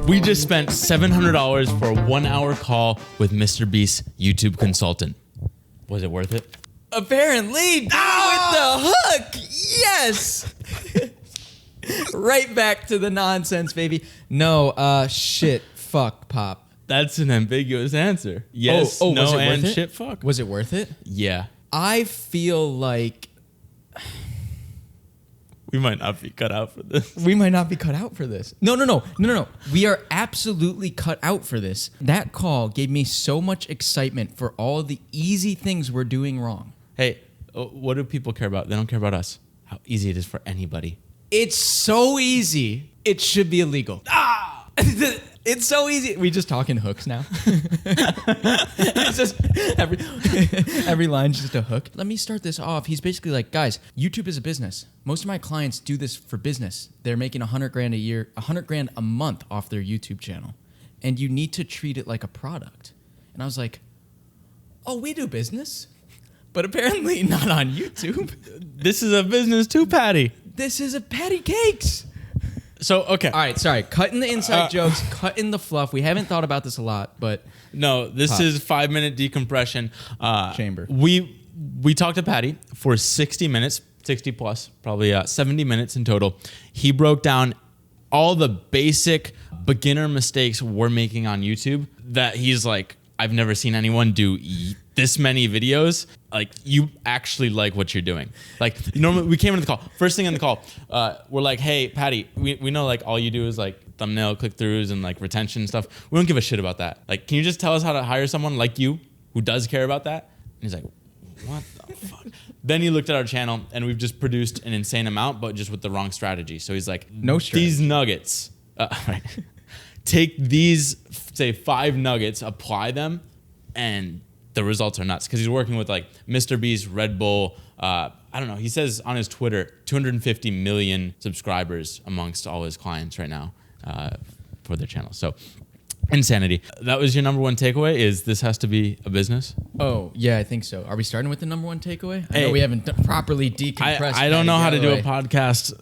We just spent $700 for a 1-hour call with Mr. Beast's YouTube consultant. Was it worth it? Apparently, with the hook. Yes. Right back to the nonsense, baby. No, shit, fuck, pop. That's an ambiguous answer. Yes, no, was it and worth it? Shit, fuck. Was it worth it? Yeah. I feel like we might not be cut out for this. We might not be cut out for this. No. We are absolutely cut out for this. That call gave me so much excitement for all the easy things we're doing wrong. Hey, what do people care about? They don't care about us. How easy it is for anybody. It's so easy. It should be illegal. It's so easy. We just talk in hooks now. It's just every line's just a hook. Let me start this off. He's basically like, guys, YouTube is a business. Most of my clients do this for business. They're making $100,000 a year, $100,000 a month off their YouTube channel. And you need to treat it like a product. And I was like, oh, we do business, but apparently not on YouTube. This is a business too, Paddy. This is a patty cakes. So, okay. All right, sorry. Cutting the inside jokes, cutting the fluff. We haven't thought about this a lot, but... No, this is 5-minute decompression. Chamber. We talked to Paddy for 60 minutes, 60 plus, probably 70 minutes in total. He broke down all the basic beginner mistakes we're making on YouTube that he's like, I've never seen anyone do this many videos. Like, you actually like what you're doing. Like, normally we came into the call. First thing in the call, we're like, hey, Paddy, we know like all you do is like thumbnail click-throughs and like retention and stuff. We don't give a shit about that. Like, can you just tell us how to hire someone like you who does care about that? And he's like, what the fuck? Then he looked at our channel and we've just produced an insane amount, but just with the wrong strategy. So he's like, no strategy. These nuggets, right. Take these, say 5 nuggets, apply them, and the results are nuts. Because he's working with like Mr. Beast, Red Bull. I don't know. He says on his Twitter, 250 million subscribers amongst all his clients right now for their channel. So insanity. That was your number one takeaway, is this has to be a business? Oh, yeah, I think so. Are we starting with the number one takeaway? I know we haven't properly decompressed. I don't know how to do a podcast.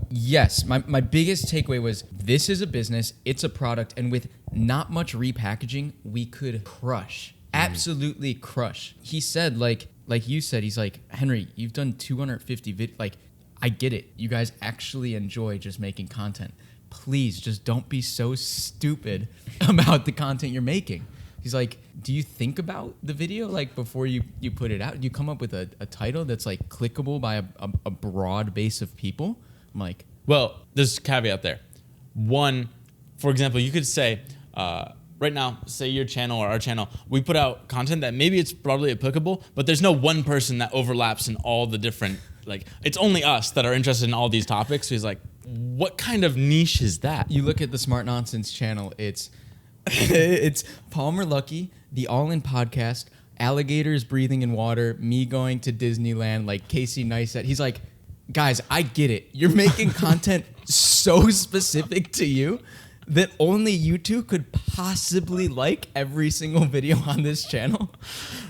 Yes, my biggest takeaway was this is a business, it's a product, and with not much repackaging, we could crush. Absolutely crush. He said, like you said, he's like, Henry, you've done 250 videos. Like, I get it. You guys actually enjoy just making content. Please just don't be so stupid about the content you're making. He's like, do you think about the video like before you put it out? Do you come up with a title that's like clickable by a broad base of people? I'm like, well, there's a caveat there. One, for example, you could say, right now, say your channel or our channel, we put out content that maybe it's broadly applicable, but there's no one person that overlaps in all the different, like, it's only us that are interested in all these topics. So he's like, what kind of niche is that? You look at the Smart Nonsense channel, it's Palmer Lucky, the All In Podcast, alligators breathing in water, me going to Disneyland, like Casey Neistat. He's like, guys, I get it. You're making content so specific to you that only you two could possibly like every single video on this channel.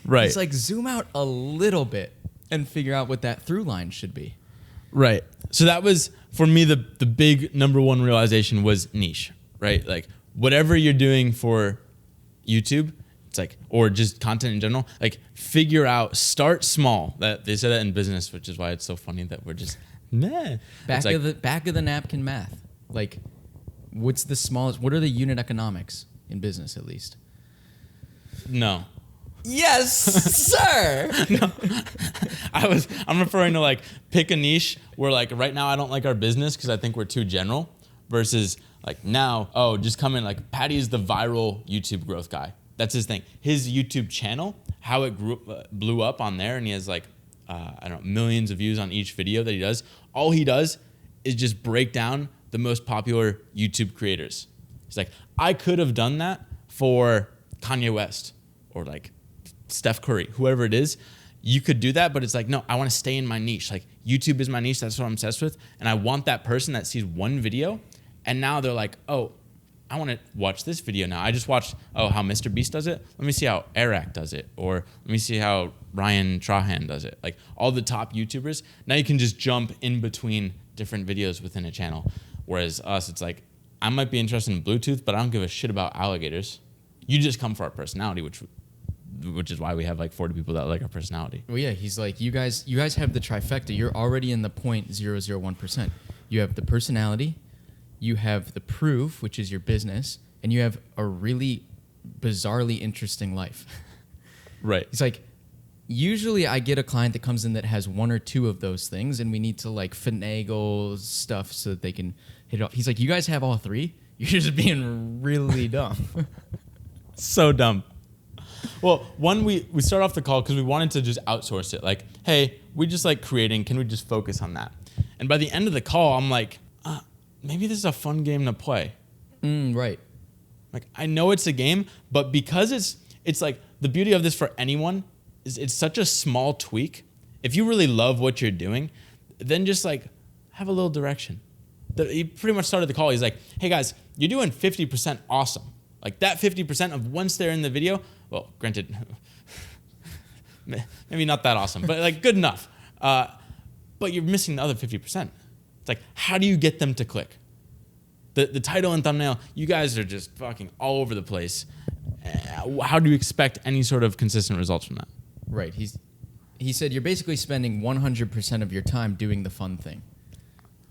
Right. It's like zoom out a little bit and figure out what that through line should be. Right. So that was, for me, the big number one realization was niche, right? Like, whatever you're doing for YouTube, it's like, or just content in general, like, figure out, start small. That they say that in business, which is why it's so funny that we're just meh. Back of the napkin math. Like, what's the smallest? What are the unit economics in business, at least? No. Yes, sir. No. I'm referring to like, pick a niche where like right now I don't like our business because I think we're too general, versus like now, just come in, like Paddy is the viral YouTube growth guy. That's his thing. His YouTube channel, how it blew up on there, and he has like, I don't know, millions of views on each video that he does. All he does is just break down the most popular YouTube creators. He's like, I could have done that for Kanye West or like Steph Curry, whoever it is. You could do that, but it's like, no, I want to stay in my niche. Like, YouTube is my niche. That's what I'm obsessed with. And I want that person that sees one video and now they're like, oh, I want to watch this video now. I just watched, how Mr. Beast does it. Let me see how Eric does it. Or let me see how Ryan Trahan does it. Like, all the top YouTubers. Now you can just jump in between different videos within a channel. Whereas us, it's like, I might be interested in Bluetooth, but I don't give a shit about alligators. You just come for our personality, which is why we have like 40 people that like our personality. Well, yeah, he's like, you guys have the trifecta. You're already in the 0.001%. You have the personality, you have the proof, which is your business, and you have a really bizarrely interesting life. Right. He's like, usually I get a client that comes in that has one or two of those things, and we need to like finagle stuff so that they can hit it off. He's like, you guys have all three? You're just being really dumb. So dumb. Well, one, we start off the call because we wanted to just outsource it. Like, hey, we just like creating. Can we just focus on that? And by the end of the call, I'm like, maybe this is a fun game to play. Right. Like, I know it's a game, but because it's like the beauty of this for anyone is it's such a small tweak. If you really love what you're doing, then just like have a little direction. He pretty much started the call. He's like, hey guys, you're doing 50% awesome. Like that 50% of once they're in the video, well, granted, maybe not that awesome, but like good enough. But you're missing the other 50%. It's like, how do you get them to click? The title and thumbnail, you guys are just fucking all over the place. How do you expect any sort of consistent results from that? Right. He said you're basically spending 100% of your time doing the fun thing,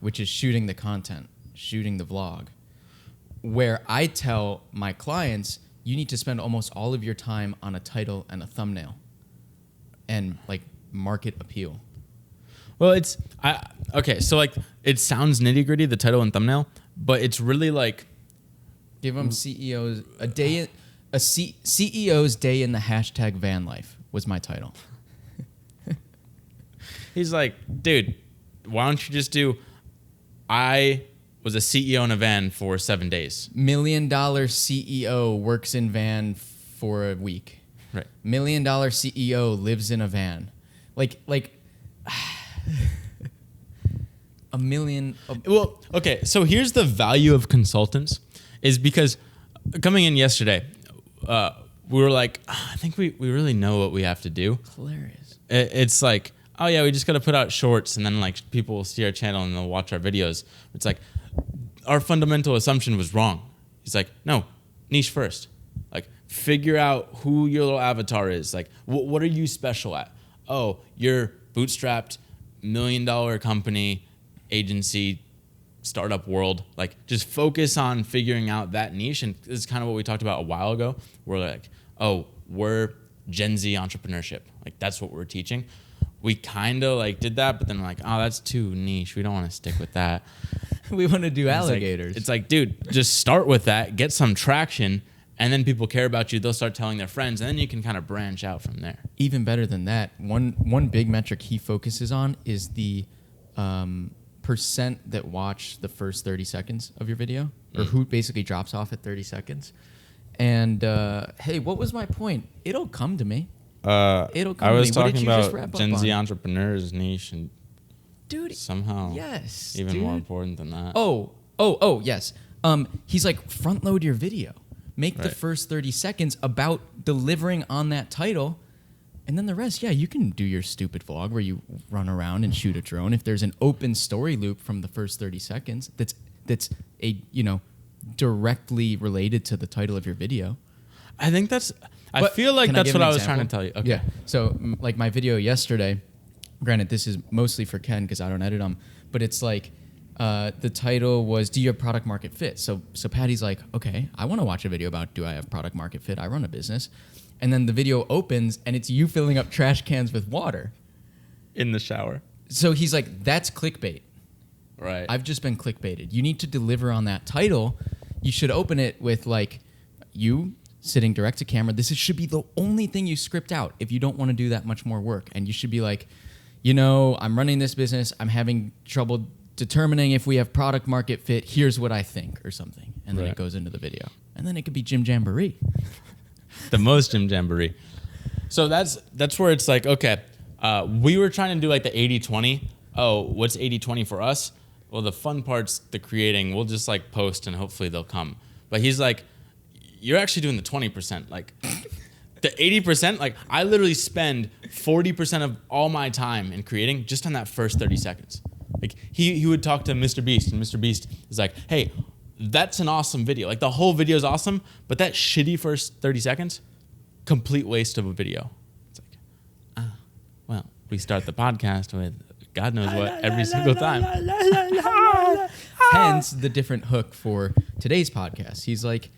which is shooting the content, shooting the vlog. Where I tell my clients, you need to spend almost all of your time on a title and a thumbnail and like market appeal. Well, okay, so like it sounds nitty gritty, the title and thumbnail, but it's really like give them CEOs CEO's day in the hashtag van life was my title. He's like, dude, why don't you just do, I was a CEO in a van for 7 days. $1 million CEO works in van for a week. Right. $1 million CEO lives in a van. Like a million. Well, okay, so here's the value of consultants is because coming in yesterday, we were like, I think we really know what we have to do. Hilarious. It's like, oh yeah, we just got to put out shorts and then like people will see our channel and they'll watch our videos. It's like our fundamental assumption was wrong. He's like, no, niche first. Like figure out who your little avatar is. Like what are you special at? Oh, you're bootstrapped, $1 million company, agency, startup world. Like just focus on figuring out that niche. And this is kind of what we talked about a while ago. We're like, oh, we're Gen Z entrepreneurship. Like that's what we're teaching. We kind of like did that, but then we're like, oh, that's too niche. We don't want to stick with that. We want to do alligators. It's like, dude, just start with that, get some traction, and then people care about you. They'll start telling their friends, and then you can kind of branch out from there. Even better than that, one big metric he focuses on is the percent that watch the first 30 seconds of your video, or who basically drops off at 30 seconds. And hey, what was my point? It'll come to me. It'll come I was to me. talking about Gen Z entrepreneurs niche, and dude, somehow yes, even dude. more important than that. Oh, yes. He's like, front load your video. Make the Right. first 30 seconds about delivering on that title. And then the rest, yeah, you can do your stupid vlog where you run around and shoot a drone. If there's an open story loop from the first 30 seconds, that's a, directly related to the title of your video. I think I feel like that's what I was trying to tell you. Okay. Yeah. So like my video yesterday, granted, this is mostly for Ken because I don't edit them, but it's like the title was, do you have product market fit? So Paddy's like, okay, I want to watch a video about, do I have product market fit? I run a business. And then the video opens and it's you filling up trash cans with water. In the shower. So he's like, that's clickbait. Right. I've just been clickbaited. You need to deliver on that title. You should open it with like you sitting direct to camera. This should be the only thing you script out if you don't want to do that much more work. And you should be like, I'm running this business. I'm having trouble determining if we have product market fit. Here's what I think or something. And then Right. it goes into the video. And then it could be Jim Jamboree. The most Jim Jamboree. So that's where it's like, okay, we were trying to do like the 80-20. Oh, what's 80-20 for us? Well, the fun part's the creating. We'll just like post and hopefully they'll come. But he's like, you're actually doing the 20%. Like the 80%, like I literally spend 40% of all my time in creating just on that first 30 seconds. Like he would talk to Mr. Beast, and Mr. Beast is like, hey, that's an awesome video. Like the whole video is awesome, but that shitty first 30 seconds, complete waste of a video. It's like, well, we start the podcast with God knows what every single time. Hence the different hook for today's podcast. He's like,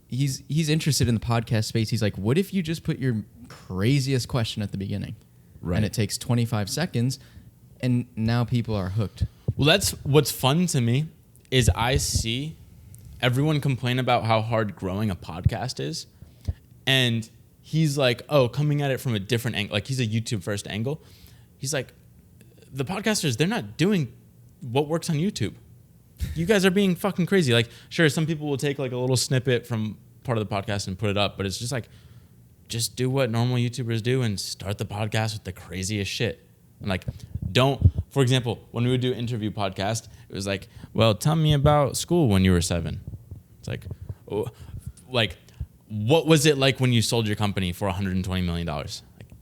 he's interested in the podcast space. He's like, what if you just put your craziest question at the beginning? Right. And it takes 25 seconds, and now people are hooked. Well, that's what's fun to me is I see everyone complain about how hard growing a podcast is. And he's like, oh, coming at it from a different angle. Like he's a YouTube first angle. He's like, the podcasters, they're not doing what works on YouTube. You guys are being fucking crazy. Like, sure, some people will take like a little snippet from part of the podcast and put it up, but it's just like, just do what normal YouTubers do and start the podcast with the craziest shit. And like, for example, when we would do interview podcast, it was like, well, tell me about school when you were 7. It's like, what was it like when you sold your company for $120 million? Like,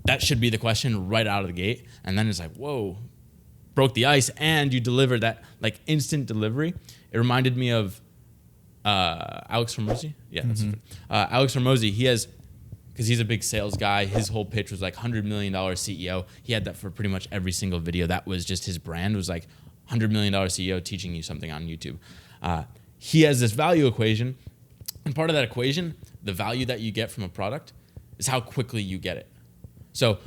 that should be the question right out of the gate. And then it's like, whoa, broke the ice, and you delivered that like instant delivery. It reminded me of Alex Hormozi. Yeah, Alex Hormozi. He has, because he's a big sales guy, his whole pitch was like $100 million CEO. He had that for pretty much every single video. That was just his brand, was like $100 million CEO teaching you something on YouTube. He has this value equation, and part of that equation, the value that you get from a product, is how quickly you get it. So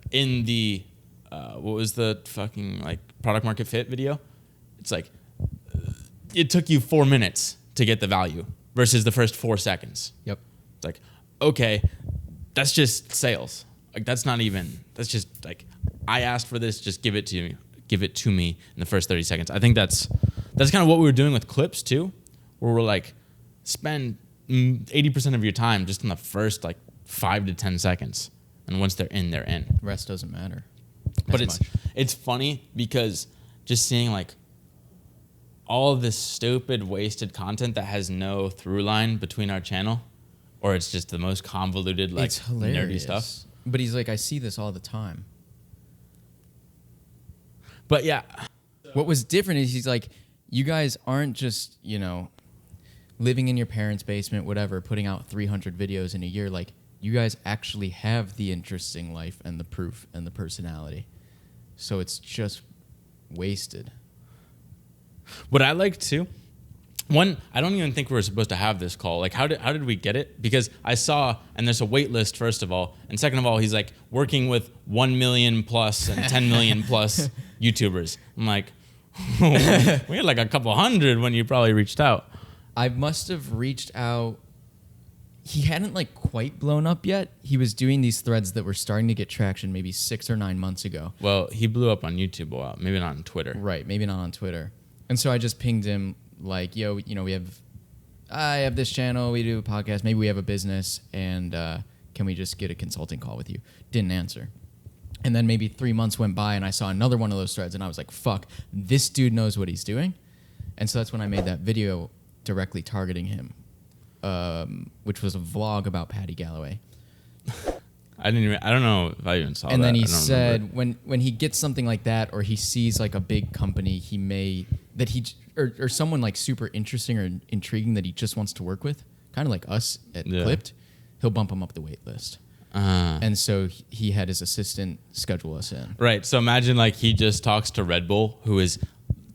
in the, what was the fucking like product market fit video? It's like, it took you 4 minutes to get the value versus the first 4 seconds. Yep. It's like, okay, that's just sales. Like that's just like, I asked for this, just give it to me in the first 30 seconds. I think that's kind of what we were doing with clips too, where we're like, spend 80% of your time just in the first like 5 to 10 seconds. And once they're in, they're in. Rest doesn't matter. But it's funny because just seeing like all of this stupid wasted content that has no through line between our channel, or it's just the most convoluted, like nerdy stuff. But he's like, I see this all the time. But yeah. What was different is he's like, you guys aren't just, living in your parents' basement, whatever, putting out 300 videos in a year. Like, you guys actually have the interesting life and the proof and the personality. So it's just wasted. What I like too, one, I don't even think we were supposed to have this call. Like, how did we get it? Because I saw, and there's a wait list, first of all. And second of all, he's like working with 1 million plus and 10 million plus YouTubers. I'm like, we had like a couple hundred when you probably reached out. I must have reached out. He hadn't like quite blown up yet. He was doing these threads that were starting to get traction maybe 6 or 9 months ago. Well, he blew up on YouTube a while, maybe not on Twitter. Right, maybe not on Twitter. And so I just pinged him like, yo, I have this channel, we do a podcast, maybe we have a business, and can we just get a consulting call with you? Didn't answer. And then maybe 3 months went by and I saw another one of those threads and I was like, fuck, this dude knows what he's doing. And so that's when I made that video directly targeting him, which was a vlog about Paddy Galloway. I don't know if I even saw that. And then he said when he gets something like that, or he sees like a big company or someone like super interesting or intriguing that he just wants to work with, kind of like us at Clipped, he'll bump him up the wait list. And so he had his assistant schedule us in. Right. So imagine like he just talks to Red Bull,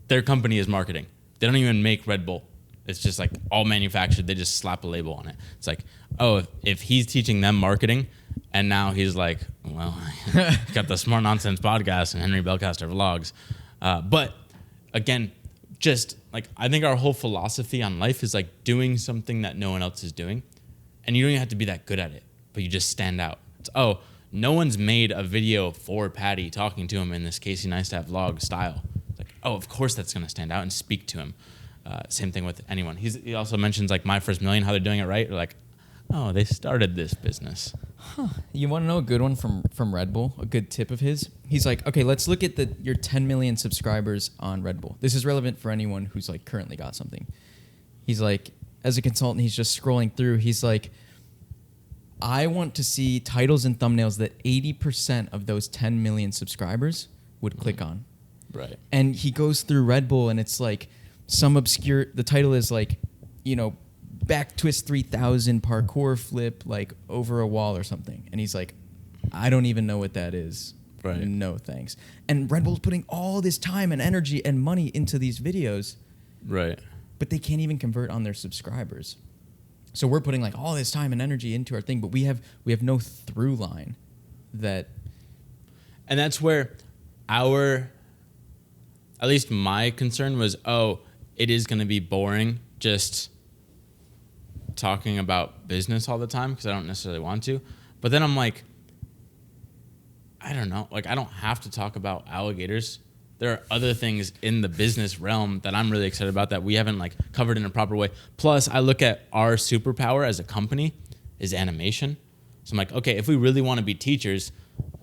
their company is marketing. They don't even make Red Bull. It's just like all manufactured. They just slap a label on it. It's like, oh, if he's teaching them marketing, and now he's like, well, got the Smart Nonsense podcast and Henry Belcaster vlogs. But again, just like, I think our whole philosophy on life is like doing something that no one else is doing. And you don't even have to be that good at it, but you just stand out. It's, oh, no one's made a video for Paddy talking to him in this Casey Neistat vlog style. It's like, oh, of course that's going to stand out and speak to him. Same thing with anyone. He also mentions like My First Million, how they're doing it right. They're like, oh, they started this business. Huh. You want to know a good one from Red Bull? A good tip of his? He's like, okay, let's look at your 10 million subscribers on Red Bull. This is relevant for anyone who's like currently got something. He's like, as a consultant, he's just scrolling through. He's like, I want to see titles and thumbnails that 80% of those 10 million subscribers would click on. Right. And he goes through Red Bull and it's like some obscure, the title is like, you know, back twist 3000 parkour flip like over a wall or something. And he's like, I don't even know what that is. Right. No thanks. And Red Bull's putting all this time and energy and money into these videos. Right. But they can't even convert on their subscribers. So we're putting like all this time and energy into our thing, but we have no through line that. And that's where at least my concern was, it is going to be boring just talking about business all the time because I don't necessarily want to. But then I'm like, I don't know. Like, I don't have to talk about alligators. There are other things in the business realm that I'm really excited about that we haven't like covered in a proper way. Plus, I look at our superpower as a company is animation. So I'm like, okay, if we really want to be teachers,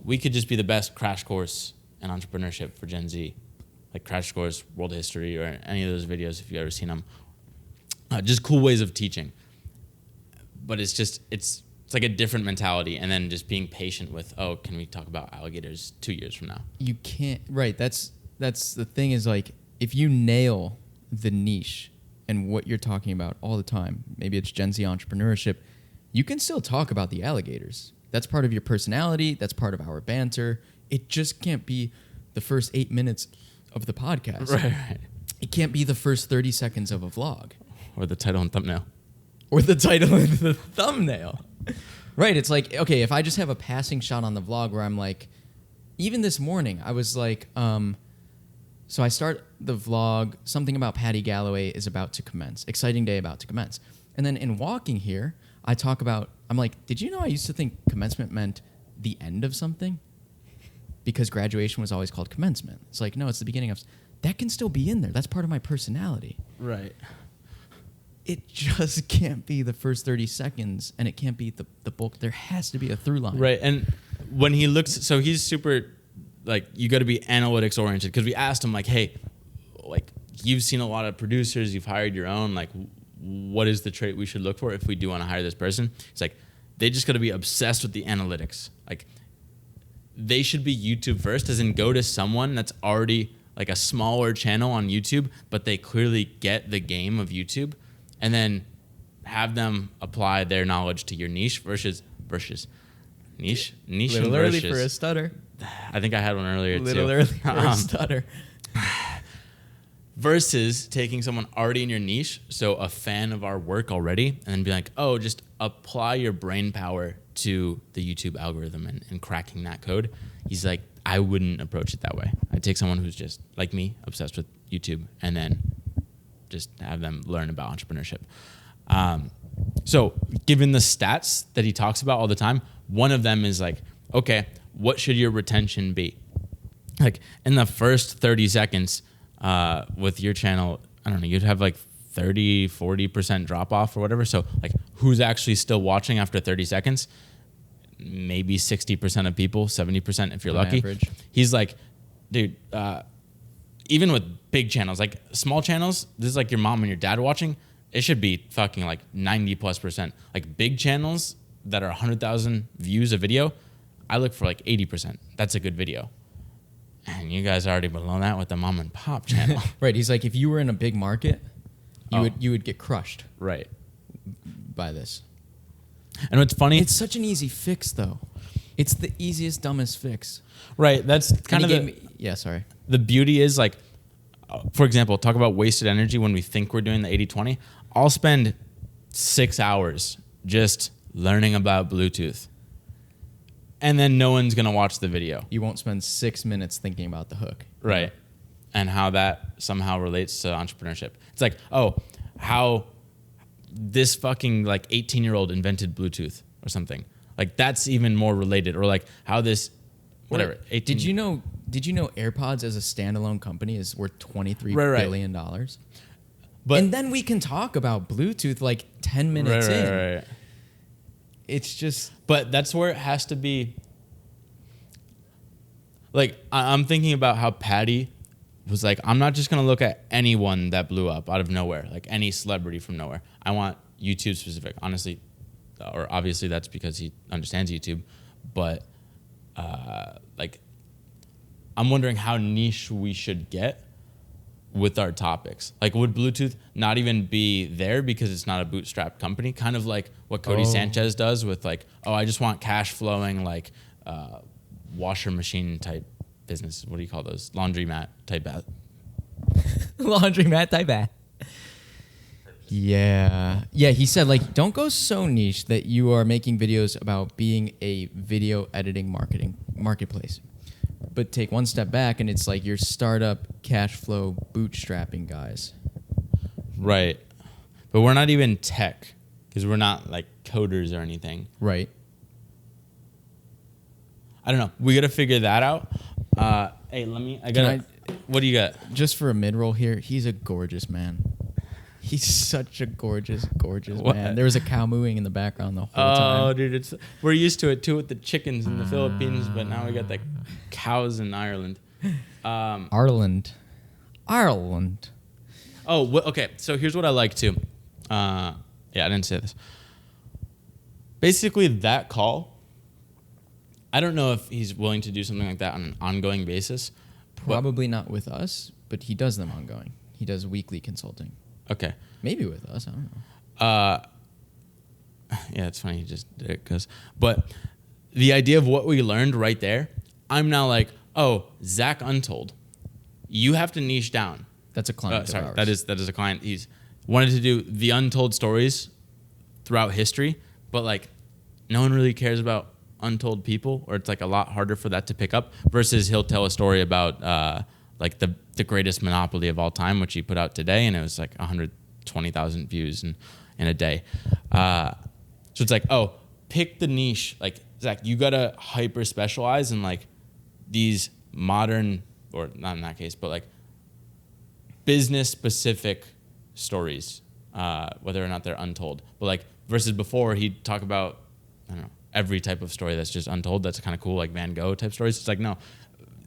we could just be the best crash course in entrepreneurship for Gen Z. Like Crash Course, World History, or any of those videos if you've ever seen them. Just cool ways of teaching. But it's like a different mentality, and then just being patient with, can we talk about alligators 2 years from now? You can't, right, that's the thing is like, if you nail the niche and what you're talking about all the time, maybe it's Gen Z entrepreneurship, you can still talk about the alligators. That's part of your personality, that's part of our banter. It just can't be the first 8 minutes of the podcast. Right. It can't be the first 30 seconds of a vlog. Or the title and thumbnail. Or the title and the thumbnail. Right, it's like, okay, if I just have a passing shot on the vlog where I'm like, even this morning, I was like, so I start the vlog, something about Paddy Galloway is about to commence. Exciting day about to commence. And then in walking here, I talk about, I'm like, did you know I used to think commencement meant the end of something? Because graduation was always called commencement. It's like, no, it's the beginning of... That can still be in there. That's part of my personality. Right. It just can't be the first 30 seconds, and it can't be the bulk. There has to be a through line. Right, and when he looks... So he's super... Like, you got to be analytics-oriented, because we asked him, like, hey, like, you've seen a lot of producers, you've hired your own, like, what is the trait we should look for if we do want to hire this person? It's like, they just got to be obsessed with the analytics. Like, they should be YouTube first, as in go to someone that's already like a smaller channel on YouTube, but they clearly get the game of YouTube, and then have them apply their knowledge to your niche versus niche Little and early versus. for a stutter. I think I had one earlier too. Little early for a stutter. Versus taking someone already in your niche, so a fan of our work already, and then be like, just apply your brain power to the YouTube algorithm and cracking that code. He's like, I wouldn't approach it that way. I'd take someone who's just like me, obsessed with YouTube, and then just have them learn about entrepreneurship. So given the stats that he talks about all the time, one of them is like, okay, what should your retention be? Like in the first 30 seconds, with your channel, I don't know, you'd have like 30-40% drop off or whatever. So like, who's actually still watching after 30 seconds? Maybe 60% of people, 70% if you're lucky. Average. He's like, dude, even with big channels, like small channels, this is like your mom and your dad watching, it should be fucking like 90+%. Like big channels that are 100,000 views a video, I look for like 80%. That's a good video. And you guys are already below that with the mom and pop channel. Right. He's like, if you were in a big market, you would get crushed. Right. By this. And what's funny... It's such an easy fix, though. It's the easiest, dumbest fix. Right. That's kind of yeah, sorry. The beauty is, like, for example, talk about wasted energy when we think we're doing the 80-20. I'll spend 6 hours just learning about Bluetooth. And then no one's going to watch the video. You won't spend 6 minutes thinking about the hook. Right. And how that somehow relates to entrepreneurship. It's like, how this fucking like 18-year-old invented Bluetooth or something. Like that's even more related. Or like how this, whatever. 18. Did you know AirPods as a standalone company is worth $23 billion? But and then we can talk about Bluetooth like 10 minutes in. Right. It's just... But that's where it has to be... Like, I'm thinking about how Paddy was like, I'm not just going to look at anyone that blew up out of nowhere, like any celebrity from nowhere. I want YouTube specific. Honestly, or obviously that's because he understands YouTube. But, like, I'm wondering how niche we should get with our topics? Like, would Bluetooth not even be there because it's not a bootstrapped company? Kind of like what Cody Sanchez does with like, oh, I just want cash flowing, like washer machine type business. What do you call those? Laundromat type. Laundromat type ad. Yeah. Yeah, he said, like, don't go so niche that you are making videos about being a video editing marketplace. But take one step back and it's like your startup cash flow bootstrapping guys. Right. But we're not even tech because we're not like coders or anything. Right. I don't know. We got to figure that out. Hey, what do you got? Just for a mid-roll here, he's a gorgeous man. He's such a gorgeous man. There was a cow mooing in the background the whole time. Oh, dude, we're used to it too with the chickens in the Philippines, but now we got the cows in Ireland. Ireland. Oh, okay. So here's what I like too. Yeah, I didn't say this. Basically, that call, I don't know if he's willing to do something like that on an ongoing basis. Probably not with us, but he does them ongoing. He does weekly consulting. Okay. Maybe with us. I don't know. Yeah, it's funny. He just did it but the idea of what we learned right there, I'm now like, oh, Zach Untold, you have to niche down. That's a client of ours. That is a client. He's wanted to do the untold stories throughout history, but like no one really cares about untold people, or it's like a lot harder for that to pick up versus he'll tell a story about like the greatest monopoly of all time, which he put out today, and it was like 120,000 views in a day. So it's like, oh, pick the niche. Like, Zach, you gotta hyper specialize in like these modern, or not in that case, but like business specific stories, whether or not they're untold. But like versus before, he'd talk about, I don't know, every type of story that's just untold. That's kind of cool, like Van Gogh type stories. It's like, no,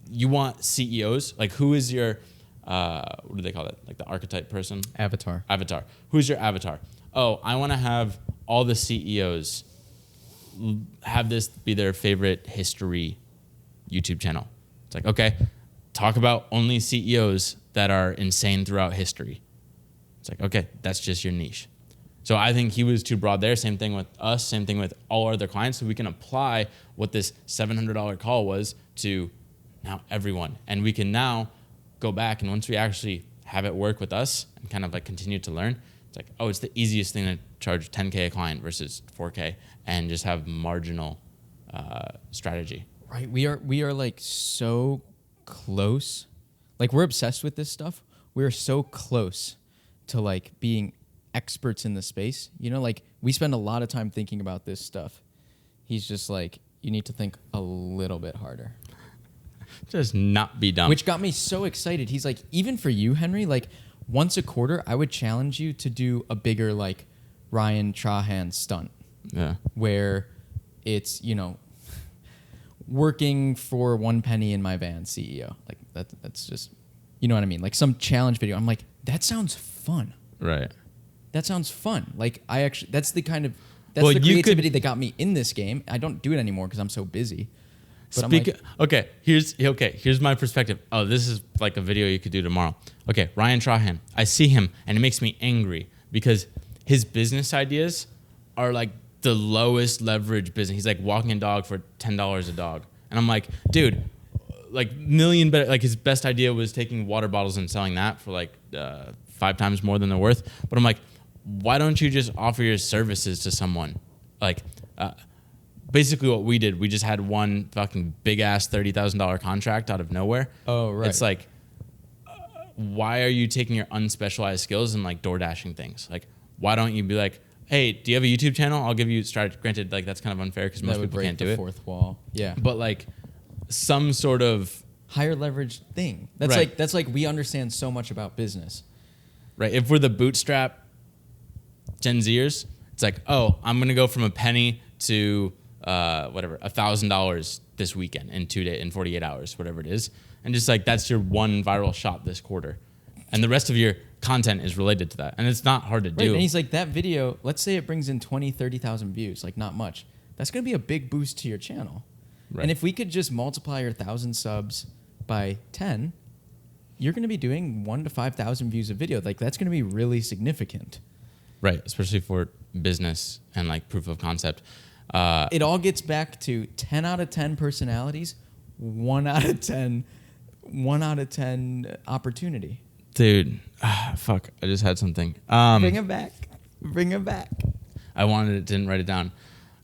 you want CEOs. Like, who is your, what do they call it? Like the archetype person? Avatar. Who's your avatar? Oh, I want to have all the CEOs have this be their favorite history YouTube channel. It's like, okay, talk about only CEOs that are insane throughout history. It's like, okay, that's just your niche. So I think he was too broad there. Same thing with us. Same thing with all our other clients. So we can apply what this $700 call was to now everyone. And we can now go back, and once we actually have it work with us and kind of like continue to learn, it's like, oh, it's the easiest thing to charge $10K a client versus $4K and just have marginal strategy. Right. We are like so close. Like, we're obsessed with this stuff. We're so close to like being experts in the space. You know, like we spend a lot of time thinking about this stuff. He's just like, you need to think a little bit harder. Just not be dumb. Which got me so excited. He's like, even for you, Henry, like once a quarter, I would challenge you to do a bigger like Ryan Trahan stunt. Yeah. Where it's, you know, working for 1 penny in my van CEO. Like that's just, you know what I mean? Like some challenge video. I'm like, that sounds fun. Right. That sounds fun. Like that's the creativity that got me in this game. I don't do it anymore because I'm so busy. But Here's my perspective. Oh, this is like a video you could do tomorrow. Okay, Ryan Trahan. I see him and it makes me angry because his business ideas are like the lowest leverage business. He's like walking a dog for $10 a dog. And I'm like, dude, like million better. Like his best idea was taking water bottles and selling that for like 5 times more than they're worth. But I'm like, why don't you just offer your services to someone? Like, basically what we did, we just had one fucking big ass $30,000 contract out of nowhere. Oh, right. It's like, why are you taking your unspecialized skills and like door dashing things? Like, why don't you be like, hey, do you have a YouTube channel? I'll give you strategy. Granted, like that's kind of unfair because most people can't do it. That would break the fourth wall. Yeah. But like some sort of higher leverage thing. That's like we understand so much about business. Right. If we're the bootstrap Gen Zers, it's like, oh, I'm gonna go from a penny to $1,000 this weekend in 48 hours, whatever it is. And just like, that's your one viral shot this quarter. And the rest of your content is related to that. And it's not hard to do. And he's like, that video, let's say it brings in 20, 30,000 views, like not much. That's going to be a big boost to your channel. Right. And if we could just multiply your 1,000 subs by 10, you're going to be doing 1,000 to 5,000 views a video. Like that's going to be really significant. Right, especially for business and like proof of concept. It all gets back to 10 out of 10 personalities, 1 out of 10 opportunity. Dude, fuck, I just had something. Bring it back. I wanted it, didn't write it down.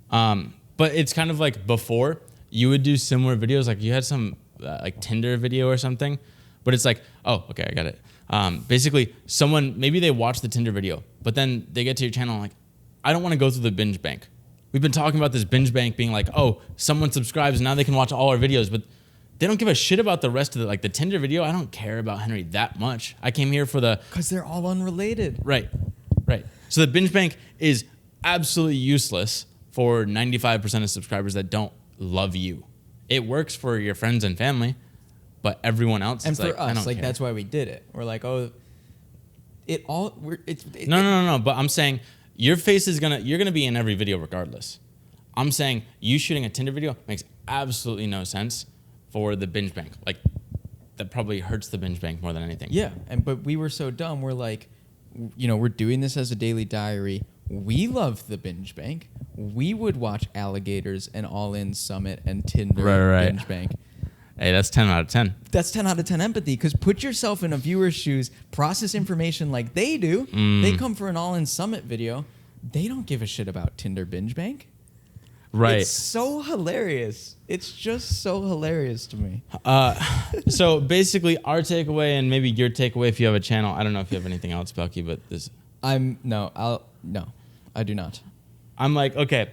But it's kind of like before, you would do similar videos. Like you had some like Tinder video or something, but it's like, oh, okay, I got it. Basically, someone, maybe they watch the Tinder video, but then they get to your channel and like, I don't want to go through the binge bank. We've been talking about this binge bank being like, oh, someone subscribes and now they can watch all our videos, but they don't give a shit about the rest of like the Tinder video. I don't care about Henry that much. I came here for because they're all unrelated. Right. So the binge bank is absolutely useless for 95% of subscribers that don't love you. It works for your friends and family, but everyone else. And is for like, I us, don't like care. that's why we did it. We're like, oh, No. But I'm saying your face is you're gonna be in every video regardless. I'm saying you shooting a Tinder video makes absolutely no sense for the binge bank. Like that probably hurts the binge bank more than anything. Yeah, but we were so dumb. We're like, we're doing this as a daily diary. We love the binge bank. We would watch Alligators and All In Summit and Tinder Right. binge bank. Hey, that's 10 out of 10. That's 10 out of 10 empathy, because put yourself in a viewer's shoes, process information like they do. They come for an All In Summit video. They don't give a shit about Tinder binge bank. Right. It's so hilarious. It's just so hilarious to me. So basically, our takeaway and maybe your takeaway if you have a channel. I don't know if you have anything else, Belky, but this. No, I do not. I'm like, okay.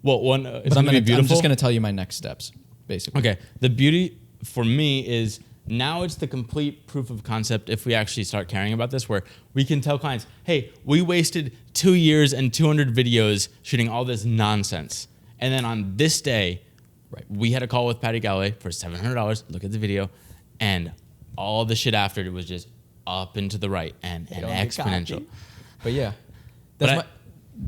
Well, one, it's But going to be beautiful. I'm just going to tell you my next steps, basically. Okay. The beauty for me is now it's the complete proof of concept if we actually start caring about this, where we can tell clients, hey, we wasted 2 years and 200 videos shooting all this nonsense. And then on this day, we had a call with Paddy Galloway for $700. Look at the video. And all the shit after it was just up and to the right and exponential. But yeah, that's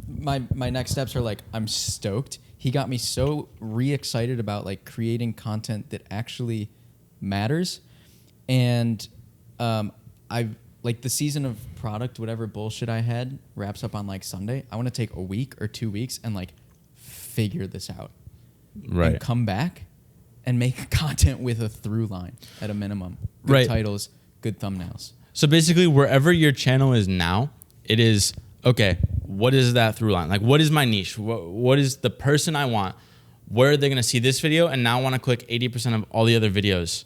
my next steps are like, I'm stoked. He got me so re-excited about like creating content that actually matters. And I've like the season of product, whatever bullshit I had wraps up on like Sunday. I want to take a week or 2 weeks and like figure this out. Right. And come back and make content with a through line at a minimum. Good Right. titles, good thumbnails. So basically, wherever your channel is now, it is, okay, what is that through line? Like, what is my niche? What is the person I want? Where are they going to see this video? And now I want to click 80% of all the other videos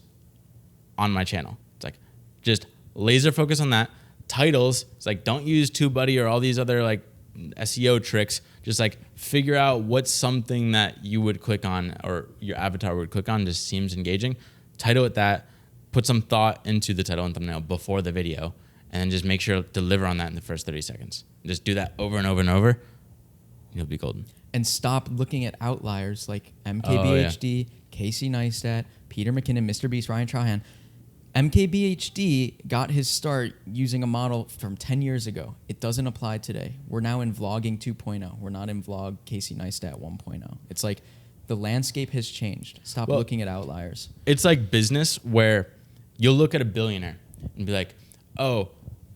on my channel. It's like, just laser focus on that. Titles, it's like, don't use TubeBuddy or all these other like SEO tricks. Just like figure out what's something that you would click on or your avatar would click on, just seems engaging. Title it that. Put some thought into the title and thumbnail before the video, and then just make sure to deliver on that in the first 30 seconds. Just do that over and over and over. You'll be golden. And stop looking at outliers like MKBHD, Casey Neistat, Peter McKinnon, Mr. Beast, Ryan Trahan. MKBHD got his start using a model from 10 years ago. It doesn't apply today. We're now in vlogging 2.0. We're not in vlog Casey Neistat 1.0. It's like the landscape has changed. Stop looking at outliers. It's like business where you'll look at a billionaire and be like, oh,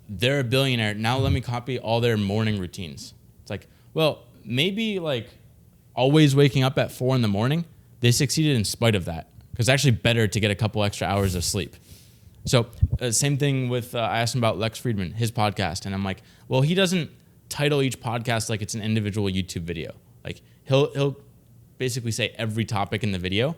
they're a billionaire. Now let me copy all their morning routines. It's like, well, maybe like always waking up at 4 a.m, they succeeded in spite of that. Because it's actually better to get a couple extra hours of sleep. So same thing with, I asked him about Lex Friedman, his podcast. And I'm like, well, he doesn't title each podcast like it's an individual YouTube video. Like he'll basically say every topic in the video.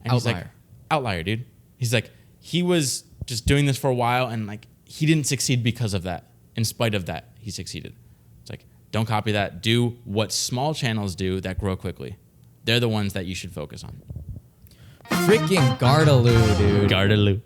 And Outlier. He's like, outlier, dude. He's like, he was just doing this for a while and like he didn't succeed because of that. In spite of that, he succeeded. It's like, don't copy that. Do what small channels do that grow quickly. They're the ones that you should focus on. freaking Gardaloo, dude. Gardaloo.